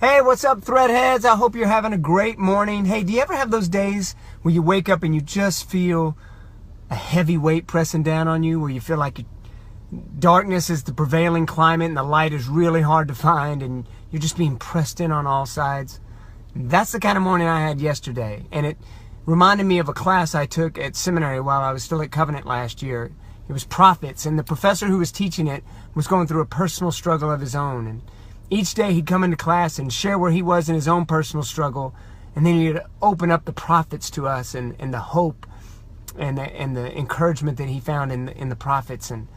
Hey, what's up, Threadheads? I hope you're having a great morning. Hey, do you ever have those days where you wake up and you just feel a heavy weight pressing down on you, where you feel like darkness is the prevailing climate and the light is really hard to find and you're just being pressed in on all sides? That's the kind of morning I had yesterday, and it reminded me of a class I took at seminary while I was still at Covenant last year. It was prophets, and the professor who was teaching it was going through a personal struggle of his own. And each day he'd come into class and share where he was in his own personal struggle, and then he'd open up the prophets to us and the hope and the encouragement that he found in the prophets. And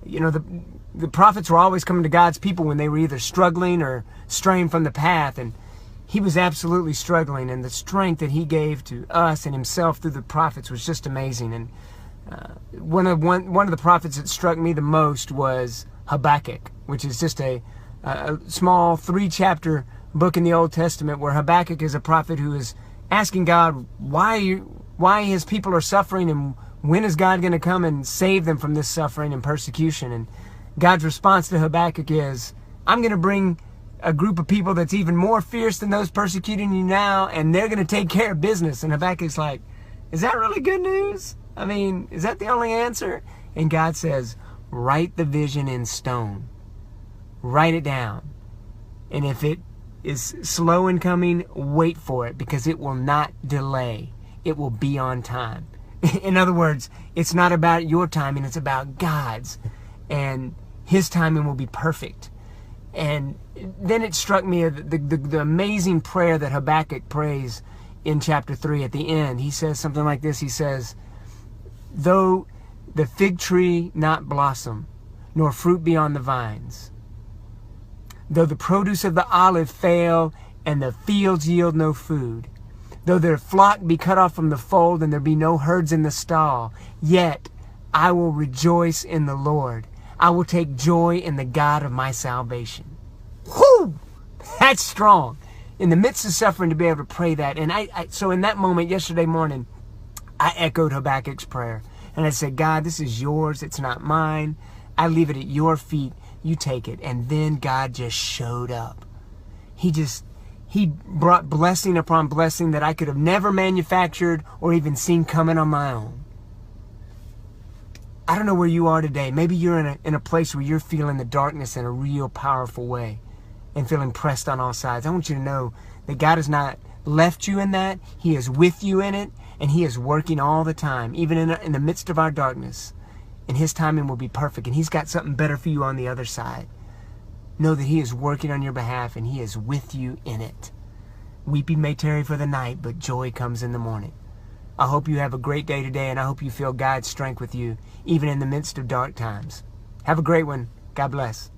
you know, the prophets were always coming to God's people when they were either struggling or straying from the path, and he was absolutely struggling, and the strength that he gave to us and himself through the prophets was just amazing. And one of the prophets that struck me the most was Habakkuk, which is just a small 3-chapter book in the Old Testament, where Habakkuk is a prophet who is asking God why his people are suffering, and when is God going to come and save them from this suffering and persecution. And God's response to Habakkuk is, I'm going to bring a group of people that's even more fierce than those persecuting you now, and they're going to take care of business. And Habakkuk's like, is that really good news? I mean, is that the only answer? And God says, write the vision in stone. Write it down. And if it is slow in coming, wait for it, because it will not delay. It will be on time. In other words, it's not about your timing, it's about God's. And His timing will be perfect. And then it struck me the amazing prayer that Habakkuk prays in chapter 3 at the end. He says something like this. He says, though the fig tree not blossom, nor fruit be on the vines, though the produce of the olive fail, and the fields yield no food, though their flock be cut off from the fold, and there be no herds in the stall, yet I will rejoice in the Lord. I will take joy in the God of my salvation. Whew! That's strong. In the midst of suffering, to be able to pray that. And so in that moment, yesterday morning, I echoed Habakkuk's prayer. And I said, God, this is yours. It's not mine. I leave it at your feet. You take it. And then God just showed up. He brought blessing upon blessing that I could have never manufactured or even seen coming on my own. I don't know where you are today. Maybe you're in a place where you're feeling the darkness in a real powerful way and feeling pressed on all sides. I want you to know that God has not left you in that. He is with you in it, and He is working all the time, even in the midst of our darkness. And His timing will be perfect, and He's got something better for you on the other side. Know that He is working on your behalf, and He is with you in it. Weeping may tarry for the night, but joy comes in the morning. I hope you have a great day today, and I hope you feel God's strength with you, even in the midst of dark times. Have a great one. God bless.